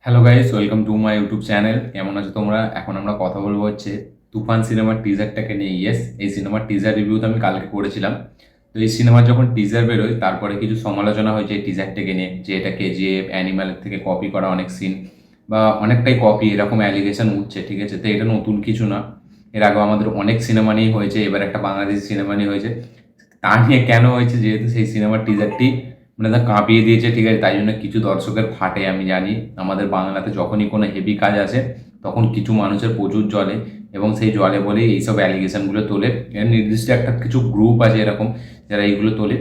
Hello guys, welcome to my YouTube channel. কেমন আছো তোমরা? এখন আমরা কথা বলবো হচ্ছে তুফান সিনেমার টিজারটাকে নিয়ে। ইয়েস, এই সিনেমার টিজার রিভিউ তো আমি কালকে করেছিলাম। তো এই সিনেমার যখন টিজার বেরোয় তারপরে কিছু সমালোচনা হয়েছে এই টিজারটাকে নিয়ে, যে এটা কেজিএফ অ্যানিমালের থেকে কপি করা অনেক সিন বা অনেকটাই কপি, এরকম অ্যালিগেশন উঠছে। ঠিক আছে, তো এটা নতুন কিছু না, এর আগে আমাদের অনেক সিনেমা নিয়েই হয়েছে, এবার একটা বাংলাদেশি সিনেমা নিয়ে হয়েছে। তা নিয়ে কেন হয়েছে, যেহেতু সেই সিনেমার টিজারটি মানে তা কাঁপিয়ে দিয়েছে, ঠিক আছে, তাই জন্য কিছু দর্শকের ফাটে। আমি জানি আমাদের বাংলাতে যখনই কোনো হেভি কাজ আসে তখন কিছু মানুষের প্রচুর জ্বলে, এবং সেই জলে বলেই এইসব অ্যালিগেশনগুলো তোলে। এর নির্দিষ্ট একটা কিছু গ্রুপ আছে এরকম যারা এইগুলো তোলে।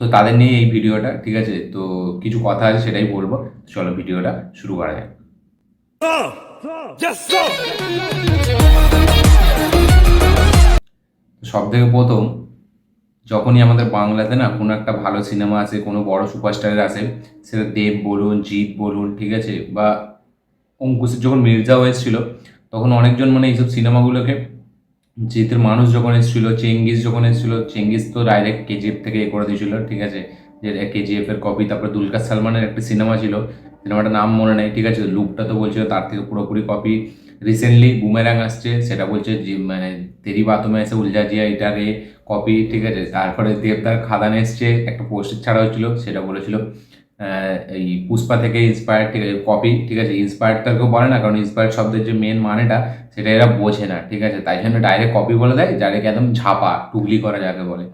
তো তাদের নিয়ে এই ভিডিওটা, ঠিক আছে। তো কিছু কথা আছে সেটাই বলবো। চলো ভিডিওটা শুরু করা যাক। সব থেকে প্রথম, যখনই আমাদের বাংলাতে না কোনো একটা ভালো সিনেমা আসে, কোনো বড় সুপারস্টারের আসে, সেটা দেব বলুন, জিৎ বলুন, ঠিক আছে, বা অঙ্কুশের যখন মির্জাও এসেছিল, তখন অনেকজন মানে এইসব সিনেমাগুলোকে, জিতের মানুষ যখন এসেছিল, চেঙ্গিস যখন এসেছিল, চেঙ্গিস তো ডাইরেক্ট কেজিএফ থেকে করে দিয়েছিল, ঠিক আছে, যে কেজিএফ এর কপি। তারপরে দুলকার সালমানের একটা সিনেমা ছিল, সিনেমাটার নাম মনে নেই, ঠিক আছে, লুকটা তো বলছিল তার থেকে পুরোপুরি কপি। রিসেন্টলি বুমেরাং আসছে, সেটা বলছে যে মানে তেরি বাতমে এসে উলঝা জিয়া এটারে কপি, ঠিক আছে। তারপরে দেবদার খাদান এসছে, একটা পোস্টার ছাড়া হয়েছিল, সেটা বলেছিল এই পুষ্পা থেকে ইন্সপায়ার, ঠিক আছে, কপি, ঠিক আছে। ইন্সপায়ার্ড তো কেউ বলে না, কারণ ইন্সপায়ার্ড শব্দের যে মেন মানেটা সেটা এরা বোঝে না, ঠিক আছে, তাই জন্য ডাইরেক্ট কপি বলে দেয়, ডাইরেক্ট একদম ঝাপা টুকলি করা যাকে বলে।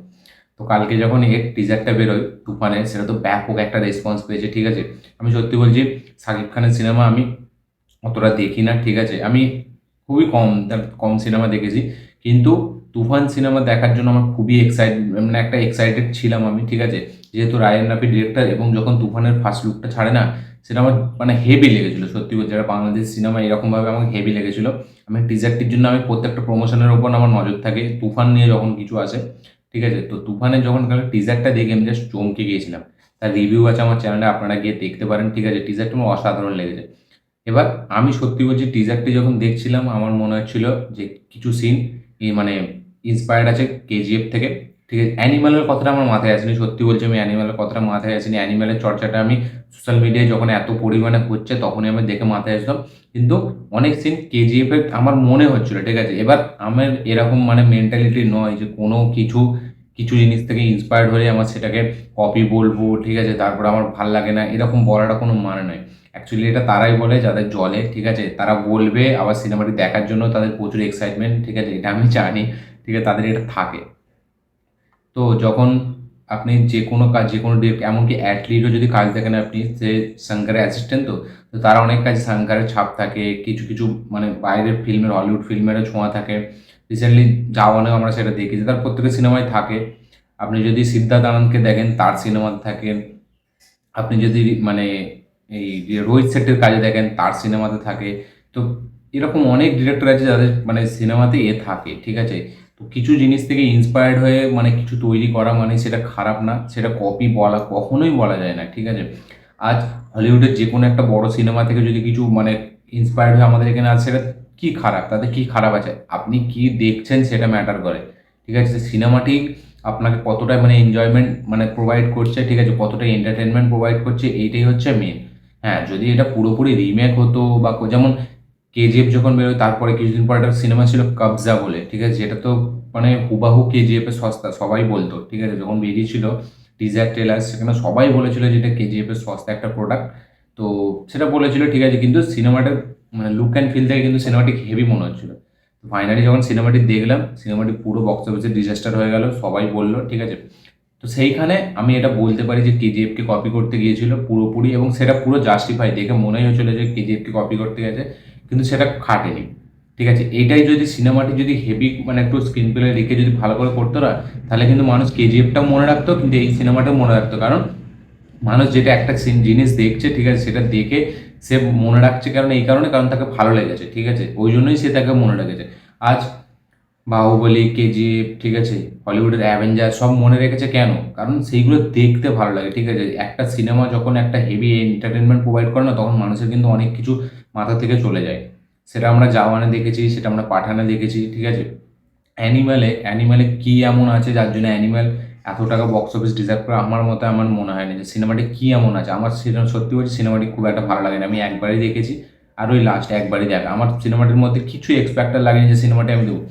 তো কালকে যখন এর টিজারটা বেরোয় তুফানের, সেটা তো ব্যাপক একটা রেসপন্স পেয়েছে, ঠিক আছে। আমি সত্যি বলছি, শাকিব খানের সিনেমা আমি অতটা দেখি না, ঠিক আছে, আমি খুবই কম কম সিনেমা দেখেছি, কিন্তু তুফান সিনেমা দেখার জন্য আমার খুবই মানে একটা এক্সাইটেড ছিলাম আমি, ঠিক আছে। যেহেতু রায়ান রাফি ডিরেক্টর, এবং যখন তুফানের ফার্স্ট লুকটা ছাড়ে না, সেটা আমার মানে হেভি লেগেছিলো। সত্যি বলছি, যারা বাংলাদেশ সিনেমা এরকমভাবে আমাকে হেভি লেগেছিলো। আমি টিজারটির জন্য আমি প্রত্যেকটা প্রমোশনের ওপর আমার নজর থাকে তুফান নিয়ে যখন কিছু আসে, ঠিক আছে। তো তুফানের যখন টিজারটা দেখে আমি জাস্ট চমকে গিয়েছিলাম। তার রিভিউ আছে আমার চ্যানেলে, আপনারা গিয়ে দেখতে পারেন, ঠিক আছে। টিজারটা আমার অসাধারণ লেগেছে। এবার আমি সত্যি বলছি, টিজারটি যখন দেখছিলাম আমার মনে হচ্ছিল যে কিছু সিন মানে ইন্সপায়ার্ড আছে কেজিএফ থেকে, ঠিক আছে। অ্যানিমালের কথাটা আমার মাথায় আসেনি, সত্যি বলছি, আমি অ্যানিমালের কথাটা মাথায় আসেনি। অ্যানিমালের চর্চাটা আমি সোশ্যাল মিডিয়ায় যখন এত পরিমাণে হচ্ছে তখনই আমি দেখে মাথায় আসলাম, কিন্তু অনেক সিন কেজিএফের আমার মনে হচ্ছিল, ঠিক আছে। এবার আমার এরকম মানে মেন্টালিটি নয় যে কোনো কিছু কিছু জিনিস থেকে ইন্সপায়ার্ড হয়ে আমার সেটাকে কপি বলবো, ঠিক আছে, তারপর আমার ভাল লাগে না, এরকম বলাটা কোনো মানে নয়। অ্যাকচুয়ালি এটা তারাই বলে যাদের জলে, ঠিক আছে, তারা বলবে, আবার সিনেমাটি দেখার জন্য তাদের প্রচুর এক্সাইটমেন্ট, ঠিক আছে, এটা আমি জানি, ঠিক আছে, তাদের এটা থাকে। তো যখন আপনি যে কোনো কাজ, যে কোনো এমনকি অ্যাথলিটও যদি কাজ দেখেন আপনি, সে শঙ্করের অ্যাসিস্ট্যান্ট, তো তো তারা অনেক কাজ শঙ্করের ছাপ থাকে, কিছু কিছু মানে বাইরের ফিল্মের, হলিউড ফিল্মেরও ছোঁয়া থাকে। রিসেন্টলি জাওয়ানেও আমরা সেটা দেখেছি, তার প্রত্যেকের সিনেমায় থাকে। আপনি যদি সিদ্ধার্থ আনন্দকে দেখেন তার সিনেমাতে থাকেন, আপনি যদি মানে এই যে রোহিত শেট্টির কাজে দেখেন তার সিনেমাতে থাকে। তো এরকম অনেক ডিরেক্টর আছে যাদের মানে সিনেমাতে থাকে, ঠিক আছে। তো কিছু জিনিস থেকে ইন্সপায়ার্ড হয়ে মানে কিছু তৈরি করা মানে সেটা খারাপ না, সেটা কপি বলা কখনোই বলা যায় না, ঠিক আছে। আজ হলিউডের যে কোনো একটা বড় সিনেমা থেকে যদি কিছু মানে ইন্সপায়ার্ড হয়ে আমাদের এখানে আসে, সেটা কী খারাপ, তাতে কী খারাপ আছে? আপনি কি দেখছেন সেটা ম্যাটার করে, ঠিক আছে। সিনেমাটি আপনাকে কতটা মানে এনজয়মেন্ট মানে প্রোভাইড করছে, ঠিক আছে, কতটা এন্টারটেনমেন্ট প্রোভাইড করছে, এইটাই হচ্ছে মেন। হ্যাঁ, যদি এটা পুরোপুরি রিমেক হতো বা যেমন কেজিএফ যখন বেরোয় তারপরে কিছুদিন পর একটা সিনেমা ছিল কবজা বলে, ঠিক আছে, যেটা তো মানে হুবাহু কেজিএফ এর সস্তা, সবাই বলতো, ঠিক আছে, যখন বেরিয়েছিল টিজার ট্রেলার, সেখানে সবাই বলেছিল যে এটা কেজিএফ এর সস্তা একটা প্রোডাক্ট। তো সেটা বলেছিল, ঠিক আছে, কিন্তু সিনেমাটা মানে লুক অ্যান্ড ফিল থেকে কিন্তু সিনেমাটি হেভি মনে হচ্ছিল। ফাইনালি যখন সিনেমাটি দেখলাম, সিনেমাটি পুরো বক্স অফিসে ডিজাস্টার হয়ে গেল, সবাই বললো, ঠিক আছে। তো সেইখানে আমি এটা বলতে পারি যে কেজিএফকে কপি করতে গিয়েছিল পুরোপুরি, এবং সেটা পুরো জাস্টিফাই, দেখে মনেই হচ্ছিল যে কেজিএফকে কপি করতে গেছে, কিন্তু সেটা খাটেনি, ঠিক আছে। এইটাই যদি সিনেমাটি যদি হেভি মানে একটু স্ক্রিন প্লে রেখে যদি ভালো করে করতো না, তাহলে কিন্তু মানুষ কেজিএফটাও মনে রাখতো, কিন্তু এই সিনেমাটাও মনে রাখতো। কারণ মানুষ যেটা একটা জিনিস দেখছে, ঠিক আছে, সেটা দেখে সে মনে রাখছে, কারণ এই কারণে, কারণ তাকে ভালো লেগেছে, ঠিক আছে, ওই জন্যই সে তাকে মনে রেখেছে। আজ বাহুবলী, কেজিএফ, ঠিক আছে, হলিউডের অ্যাভেঞ্জার সব মনে রেখেছে কেন? কারণ সেইগুলো দেখতে ভালো লাগে, ঠিক আছে। একটা সিনেমা যখন একটা হেভি এন্টারটেনমেন্ট প্রোভাইড করে না, তখন মানুষের কিন্তু অনেক কিছু মাথা থেকে চলে যায়। সেটা আমরা জাওয়ানে দেখেছি, সেটা আমরা পাঠানে দেখেছি, ঠিক আছে। অ্যানিমালে অ্যানিমালে কী এমন আছে যার জন্য অ্যানিমাল এত টাকা বক্স অফিস ডিজার্ভ করে আমার মতে আমার মনে হয় না। যে সিনেমাটি কী এমন আছে, আমার সত্যি বলছি সিনেমাটি খুব একটা ভালো লাগে না। আমি একবারই দেখেছি, আর ওই লাস্ট একবারই দেখা। আমার সিনেমাটির মধ্যে কিছুই এক্সপেক্টার লাগেনি যে সিনেমাটি আমি দেবো।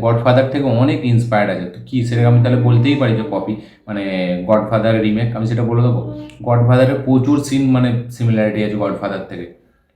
গডফাদার থেকে অনেক ইন্সপায়ার্ড আছে। তো কী সেটা আমি তাহলে বলতেই পারি যে কপি, মানে গডফাদার রিমেক, আমি সেটা বলে দেবো। গডফাদারের প্রচুর সিন মানে সিমিলারিটি আছে গডফাদার থেকে।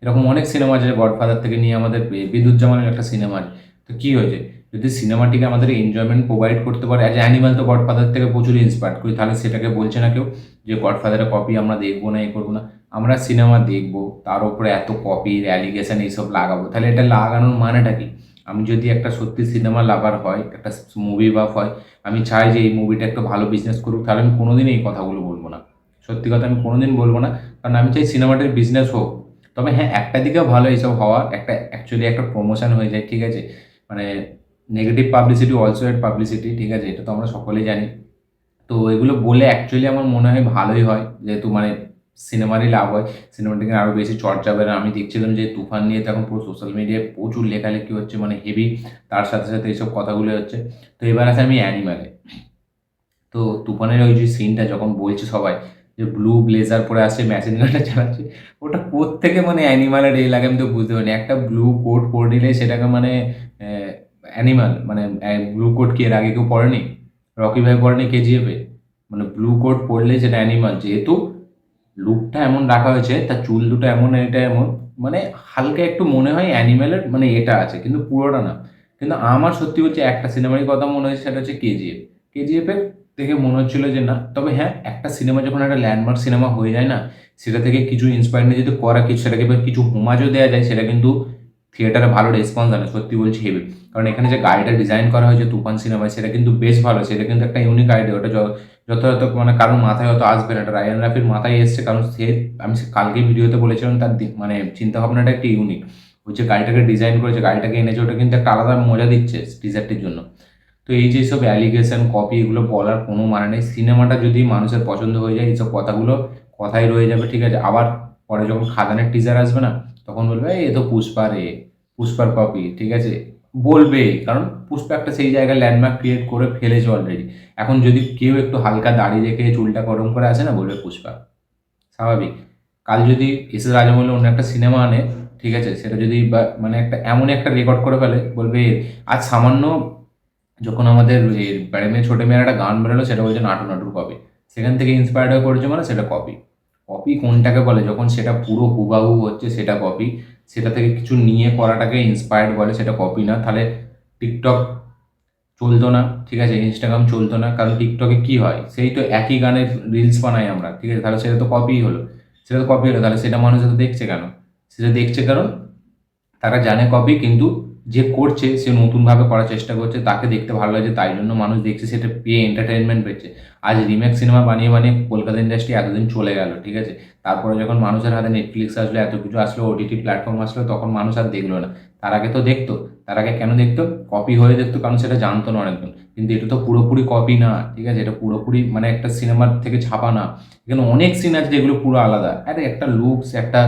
এরকম অনেক সিনেমা আছে গডফাদার থেকে নিয়ে, আমাদের বিদ্যুৎ জামানের একটা সিনেমা আছে। তো কী হয়েছে, যদি সিনেমাটিকে আমাদের এনজয়মেন্ট প্রোভাইড করতে পারে, অ্যাজ অ্যানিমাল তো গডফাদার থেকে প্রচুর ইন্সপায়ার্ড করি, তাহলে সেটাকে বলছে না কেউ যে গডফাদারের কপি আমরা দেখবো না, এ করবো না। আমরা সিনেমা দেখবো, তার উপরে এত কপির অ্যালিগেশন এইসব লাগাবো, তাহলে এটা লাগানোর মানেটা কি? আমি যদি একটা সত্যি সিনেমা লাভার হয়, একটা মুভি বাফ হয়, আমি চাই যে এই মুভিটা একটু ভালো বিজনেস করুক, তাহলে আমি কোনোদিন এই কথাগুলো বলবো না। সত্যি কথা আমি কোনোদিন বলবো না, কারণ আমি চাই সিনেমাটার বিজনেস হোক। তবে হ্যাঁ, একটা দিকেও ভালো এইসব হওয়া, একটা অ্যাকচুয়ালি একটা প্রমোশন হয়ে যায়, ঠিক আছে? মানে নেগেটিভ পাবলিসিটি অলসো এট পাবলিসিটি, ঠিক আছে? এটা তো আমরা সকলেই জানি। তো এগুলো বলে অ্যাকচুয়ালি আমার মনে হয় ভালোই হয়, যেহেতু মানে সিনেমারই লাভ হয়, সিনেমাটিকে আরও বেশি চর্চা হবে। আর আমি দেখছিলাম যে তুফান নিয়ে তো এখন পুরো সোশ্যাল মিডিয়ায় প্রচুর লেখালেখি হচ্ছে, মানে হেভি। তার সাথে সাথে এইসব কথাগুলো হচ্ছে। তো এবার আছে আমি অ্যানিমালে। তো তুফানের ওই যে সিনটা যখন বলছে সবাই যে ব্লু ব্লেজার পরে আসছে, মেশিন গানটা চালাচ্ছে, ওটা কোত্থেকে মানে অ্যানিমালের এ লাগে আমি তো বুঝতে পারিনি। একটা ব্লু কোট পরে নিলে সেটাকে মানে অ্যানিমাল, মানে ব্লু কোট কি এর আগে কেউ পরেনি? রকি ভাই পরেনি কেজিএফে? মানে ব্লু কোট পরলে সেটা অ্যানিমাল, যেহেতু লুকটা এমন রাখা হয়েছে, তার চুল দুটো এমন, এটা এমন, মানে হালকা একটু মনে হয় অ্যানিমেলের মানে এটা আছে, কিন্তু পুরোটা না। কিন্তু আমার সত্যি হচ্ছে একটা সিনেমারই কথা মনে হয়েছে, সেটা হচ্ছে কেজিএফ। কেজিএফের দেখে মনে হচ্ছিল যে না। তবে হ্যাঁ, একটা সিনেমা যখন একটা ল্যান্ডমার্ক সিনেমা হয়ে যায় না, সেটা থেকে কিছু ইন্সপায়ার নিয়ে যদি করা, কিছু সেটাকে এবার কিছু হোমাজও দেওয়া যায়, সেটা কিন্তু থিয়েটারে ভালো রেসপন্স আনে, সত্যি বলছি হেভি। কারণ এখানে যে গাড়িটা ডিজাইন করা হয়েছে তুফান সিনেমায়, সেটা কিন্তু বেশ ভালো। সেটা কিন্তু একটা ইউনিক আইডিয়া। ওটা যথাযথ মানে কারোর মাথায় হয়তো আসবে না, এটা রায়ান রাফির মাথায় এসছে, কারণ আমি কালকে ভিডিওতে বলেছিলাম তার মানে চিন্তা ভাবনাটা একটা ইউনিক। ওই যে গাড়িটাকে ডিজাইন করেছে, গাড়িটাকে এনেছে, ওটা কিন্তু একটা আলাদা মজা দিচ্ছে টিজারটির জন্য। তো এই যে সব অ্যালিগেশন কপি, এগুলো বলার কোনো মানে নেই। সিনেমাটা যদি মানুষের পছন্দ হয়ে যায়, এইসব কথাগুলো কথাই রয়ে যাবে, ঠিক আছে? আবার পরে যখন খাদানের টিজার আসবে না, তখন বলবে এই এ তো পুষ্পার কপি, ঠিক আছে? বলবে, কারণ পুষ্পা একটা সেই জায়গায় ল্যান্ডমার্ক ক্রিয়েট করে ফেলেছে অলরেডি। এখন যদি কেউ একটু হালকা দাড়ি রেখে চুলটা গরম করে আসে না, বলবে পুষ্পা। স্বাভাবিক। কাল যদি এস এস রাজামৌলি অন্য একটা সিনেমা আনে, ঠিক আছে, সেটা যদি বা মানে একটা এমন একটা রেকর্ড করে ফেলে, বলবে আজ সামান্য যখন আমাদের এই বড়ে মেয়ে ছোটে মেয়ের একটা গান বেরোলো, সেটা বলছে নাটু নাটুর কপি। সেখান থেকে ইন্সপায়ার্ড হয়ে করেছে, মানে সেটা কপি। কপি কোনটাকে বলে? যখন সেটা পুরো হুবাহু হচ্ছে সেটা কপি। সেটা থেকে কিছু নিয়ে করাটাকে ইন্সপায়ার্ড বলে, সেটা কপি না। তাহলে টিকটক চলতো না, ঠিক আছে? ইনস্টাগ্রাম চলতো না, কারণ টিকটকে কি হয়, সেই তো একই গানের রিলস বানাই আমরা, ঠিক আছে? তাহলে সেটা তো কপি হলো। সেটা তো কপি হলো, তাহলে সেটা মানুষ এত দেখছে কেন? সেটা দেখছে কারণ তারা জানে কপি, কিন্তু যে করছে সে নতুনভাবে করার চেষ্টা করছে, তাকে দেখতে ভালো লাগছে, তাই জন্য মানুষ দেখছে, সেটা পেয়ে এন্টারটেনমেন্ট পেয়েছে। আজ রিমেক সিনেমা বানিয়ে বানিয়ে কলকাতা ইন্ডাস্ট্রি এতদিন চলে গেল, ঠিক আছে? তারপরে যখন মানুষের হাতে নেটফ্লিক্স আসলো, এত কিছু আসলো, ওটিটি প্ল্যাটফর্ম আসলো, তখন মানুষ আর দেখলো না। তার আগে তো দেখতো। তার আগে কেন দেখতো? কপি হয়ে দেখতো, কারণ সেটা জানতো না অনেকজন। কিন্তু এটা তো পুরোপুরি কপি না, ঠিক আছে? এটা পুরোপুরি মানে একটা সিনেমার থেকে ছাপা না। এখানে অনেক সিন আছে যেগুলো পুরো আলাদা। আরে একটা লুকস, একটা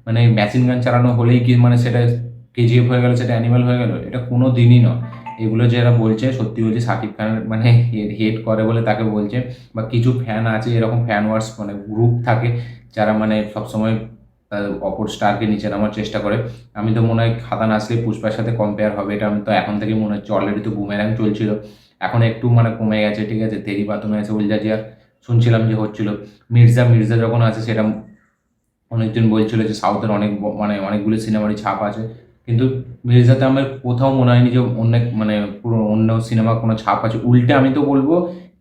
মানে মেশিন গান চালানো হলেই কি মানে সেটা কেজিএফ হয়ে গেল, সেটা অ্যানিমাল হয়ে গেল? এটা কোনো দিনই নয়। এগুলো যারা বলছে, সত্যি বলছি শাকিব খানের মানে হেট করে বলে তাকে বলছে, বা কিছু ফ্যান আছে এরকম, ফ্যান ওয়ার্স মানে গ্রুপ থাকে, যারা মানে সবসময় অপর স্টারকে নিচে নামার চেষ্টা করে। আমি তো মনে হয় খাদান আসলে পুষ্পার সাথে কম্পেয়ার হবে, এটা আমি তো এখন থেকেই মনে হচ্ছে। অলরেডি তো বুমেরাং চলছিল, এখন একটু মানে কমে গেছে, ঠিক আছে? তেরি বাতুমে আছে, উলজা জিয়ার শুনছিলাম যে হচ্ছিল। মির্জা মির্জা যখন আছে, সেটা অনেকজন বলছিল যে সাউথের অনেক মানে অনেকগুলো সিনেমারই ছাপ আছে, কিন্তু মির্জাতে আমার কোথাও মনে হয়নি যে অন্য মানে পুরো অন্য সিনেমা কোনো ছাপ আছে। উল্টে আমি তো বলবো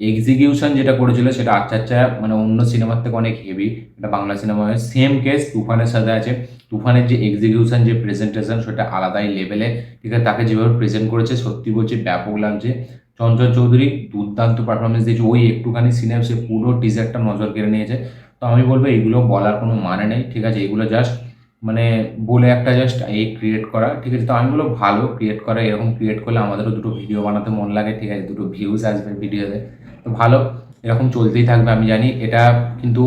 এক্সিকিউশন যেটা করেছিল সেটা আচ্ছা আচ্ছা, মানে অন্য সিনেমার থেকে অনেক হেভি। এটা বাংলা সিনেমা, সেম কেস তুফানের সাথে আছে। তুফানের যে এক্সিকিউশন, যে প্রেজেন্টেশন, সেটা আলাদাই লেভেলে, ঠিক আছে? তাকে যেভাবে প্রেজেন্ট করেছে, সত্যি বলছি ব্যাপক লাগছে। চঞ্চল চৌধুরী দুর্দান্ত পারফরমেন্স দিয়েছে। ওই একটুখানি সিনে সে পুরো টিজারটা নজর কেড়ে নিয়েছে। তো আমি বলবো এগুলো বলার কোনো মানে নেই, ঠিক আছে? এগুলো জাস্ট মানে বলে একটা জাস্ট এই ক্রিয়েট করা, ঠিক আছে? তো আমি বলবো ভালো ক্রিয়েট করা, এরকম ক্রিয়েট করলে আমাদেরও দুটো ভিডিও বানাতে মন লাগে, ঠিক আছে? দুটো ভিউজ আসবে ভিডিওতে, তো ভালো। এরকম চলতেই থাকবে, আমি জানি এটা। কিন্তু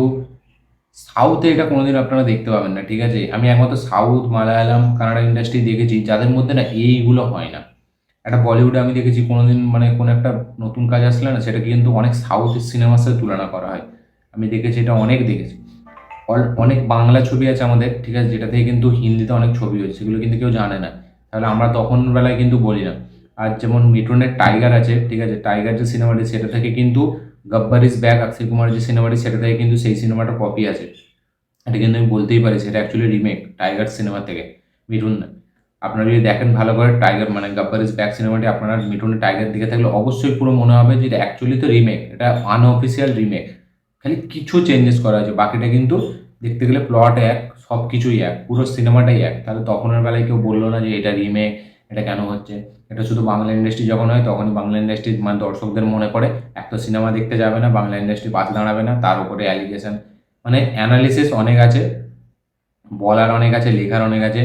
সাউথে এটা কোনোদিন আপনারা দেখতে পাবেন না, ঠিক আছে? আমি একমাত্র সাউথ, মালায়ালাম, কানাডা ইন্ডাস্ট্রি দেখেছি যাদের মধ্যে না এইগুলো হয় না। একটা বলিউডে আমি দেখেছি কোনোদিন মানে কোনো একটা নতুন কাজ আসলে না সেটাকে কিন্তু অনেক সাউথ সিনেমার সাথে তুলনা করা হয়। আমি দেখেছি, এটা অনেক দেখেছি। অনেক বাংলা ছবি আছে আমাদের, ঠিক আছে, যেটা থেকে কিন্তু হিন্দিতে অনেক ছবি হয়েছে, সেগুলো কিন্তু কেউ জানে না। তাহলে আমরা তখন বেলায় কিন্তু বলি না। আর যেমন মিঠুনের টাইগার আছে, ঠিক আছে, টাইগার যে সিনেমাটি সেটা থেকে কিন্তু গব্বর ইজ ব্যাক অক্ষয় কুমার যে সিনেমাটি সেটা থেকে কিন্তু সেই সিনেমাটা কপি আছে। এটা কিন্তু আমি বলতেই পারি সেটা অ্যাকচুয়ালি রিমেক টাইগার সিনেমা থেকে, মিঠুন না। আপনারা যদি দেখেন ভালো করে টাইগার মানে গব্বর ইজ ব্যাক সিনেমাটি, আপনারা মিঠুনের টাইগার দিকে থাকলে অবশ্যই পুরো মনে হবে যে এটা অ্যাকচুয়ালি তো রিমেক, এটা আনঅফিসিয়াল রিমেক। খালি কিছু চেঞ্জেস করা হয়েছে, বাকিটা কিন্তু দেখতে গেলে প্লট এক, সব কিছুই এক, পুরো সিনেমাটাই এক। তাহলে তখনের বেলায় কেউ বললো না যে এটা রিমেক, এটা কেন হচ্ছে। এটা শুধু বাংলা ইন্ডাস্ট্রি যখন হয় তখনই বাংলা ইন্ডাস্ট্রি মানে দর্শকদের মনে পড়ে এক তো সিনেমা দেখতে যাবে না, বাংলা ইন্ডাস্ট্রি পাশে দাঁড়াবে না, তার উপরে অ্যালিগেশন, মানে অ্যানালিসিস অনেক আছে, বলার অনেক আছে, লেখার অনেক আছে।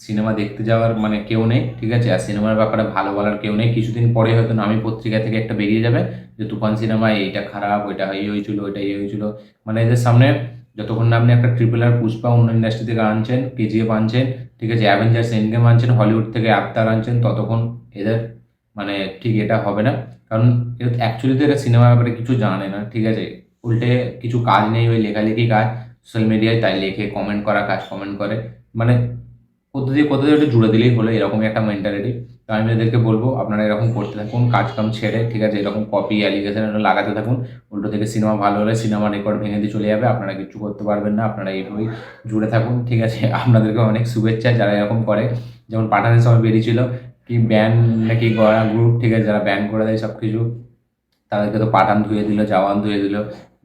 সিনেমা দেখতে যাওয়ার মানে কেউ নেই, ঠিক আছে, আর সিনেমার ব্যাপারে ভালো বলার কেউ নেই। কিছুদিন পরে হয়তো নামি পত্রিকা থেকে একটা বেরিয়ে যাবে যে তুফান সিনেমা এইটা খারাপ, ওইটা এই হয়েছিল, ওইটা এই হয়েছিল। মানে এদের সামনে যতক্ষণ না আপনি একটা ট্রিপল আর পুষ্পা অন্য ইন্ডাস্ট্রি থেকে আনছেন, কেজিএফ আনছেন, ঠিক আছে, অ্যাভেঞ্জার্স এন্ড গেম আনছেন, হলিউড থেকে আবতার আনছেন, ততক্ষণ এদের মানে ঠিক এটা হবে না। কারণ অ্যাকচুয়ালি তো এরা সিনেমার ব্যাপারে কিছু জানে না, ঠিক আছে। উল্টে কিছু কাজ নেই, ওই লেখালেখি কাজ সোশ্যাল মিডিয়ায়, তাই লেখে, কমেন্ট করা কাজ, কমেন্ট করে, মানে কোথা দিয়ে ওটা জুড়ে দিলেই হলো, এরকমই একটা মেন্টালিটি। তো আমি এদেরকে বলবো আপনারা এরকম করতে থাকুন, কাজ কাম ছেড়ে, ঠিক আছে, এরকম কপি অ্যালিগেশন লাগাতে থাকুন। উল্টো থেকে সিনেমা ভালো হলে সিনেমা রেকর্ড ভেঙে দিয়ে চলে যাবে, আপনারা কিচ্ছু করতে পারবেন না, আপনারা এইভাবেই জুড়ে থাকুন, ঠিক আছে। আপনাদেরকে অনেক শুভেচ্ছা যারা এরকম করে। যেমন পাঠানের সময় বেরিয়েছিল কি ব্যান নাকি গড়া গ্রুপ, ঠিক আছে, যারা ব্যান করে দেয় সব কিছু, তাদেরকে তো পাঠান ধুয়ে দিল, জওয়ান ধুয়ে দিল।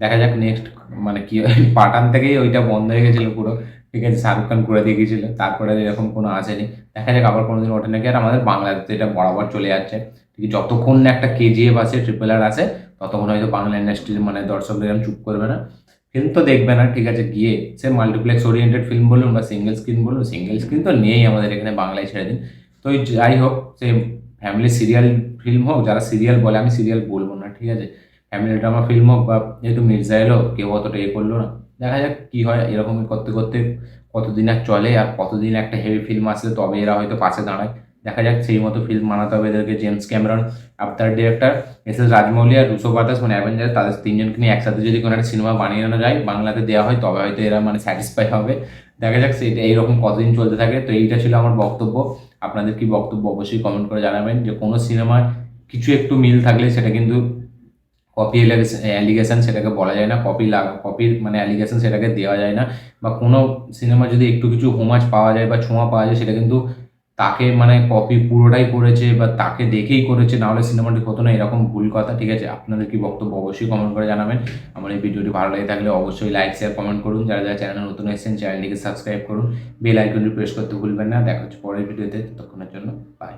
দেখা যাক নেক্সট মানে কি হয়। পাঠান থেকেই ওইটা বন্ধ হয়ে গেছিলো পুরো, ঠিক আছে, শাহরুখ খান করে দিয়ে গেছিলো, তারপরে আর এরকম কোনো আসেনি। দেখা যাক আবার কোনোদিন ওঠে নাকি। আর আমাদের বাংলাদেশে এটা বরাবর চলে যাচ্ছে, ঠিক আছে, যতক্ষণ না একটা কেজিএফ আসে, ট্রিপল আর আসে, ততক্ষণ হয়তো বাংলা ইন্ডাস্ট্রির মানে দর্শকদের এরকম চুপ করবে না, ফিল্ম তো দেখবে না, ঠিক আছে, গিয়ে সে মাল্টিপ্লেক্স ওরিয়েন্টেড ফিল্ম বলুন বা সিঙ্গেল স্ক্রিন বলুন, সিঙ্গেল স্ক্রিন তো নেই আমাদের এখানে, বাংলায় ছেড়ে দিন। তো ওই যাই হোক, সে ফ্যামিলি সিরিয়াল ফিল্ম হোক, যারা সিরিয়াল বলে, আমি সিরিয়াল বলবো না, ঠিক আছে, ফ্যামিলি ড্রামা ফিল্ম হোক, বা যেহেতু মির্জা এলো কেউ অতটা এ করলো না, দেখা যাক কি হয়। এরকমই করতে করতে কতদিন আর চলে, আর কতদিন একটা হেভি ফিল্ম আসলে তবে এরা হয়তো পাশে দাঁড়ায়। দেখা যাক সেই মতো ফিল্ম বানাতে হবে এদেরকে। জেমস ক্যামেরন, আফতার ডিরেক্টর, এস রাজমৌলি আর রুশো ব্রাদার্স মানে অ্যাভেঞ্জার, তাদের তিনজনকে নিয়ে একসাথে যদি কোনো একটা সিনেমা বানিয়ে আনা যায়, বাংলাতে দেওয়া হয়, তবে হয়তো এরা মানে স্যাটিসফাই হবে। দেখা যাক সেটা এইরকম কতদিন চলতে থাকে। তো এইটা ছিল আমার বক্তব্য। আপনাদের কি বক্তব্য অবশ্যই কমেন্ট করে জানাবেন। যে কোনো সিনেমার কিছু একটু মিল থাকলে সেটা কিন্তু কপি অ্যালিগেশন সেটাকে বলা যায় না, কপির মানে অ্যালিগেশন সেটাকে দেওয়া যায় না। বা কোনো সিনেমা যদি একটু কিছু হোমাজ পাওয়া যায় বা ছোঁয়া পাওয়া যায়, সেটা কিন্তু তাকে মানে কপি পুরোটাই করেছে বা তাকে দেখেই করেছে, নাহলে সিনেমাটি হতো না, এরকম ভুল কথা, ঠিক আছে। আপনাদের কি বক্তব্য অবশ্যই কমেন্ট করে জানাবেন। আমার এই ভিডিওটি ভালো লাগে থাকলে অবশ্যই লাইক শেয়ার কমেন্ট করুন। যারা যারা চ্যানেলে নতুন এসেছেন চ্যানেলটিকে সাবস্ক্রাইব করুন, বেল আইকনটি প্রেস করতে ভুলবেন না। দেখা হচ্ছে পরের ভিডিওতে, ততক্ষণের জন্য বাই।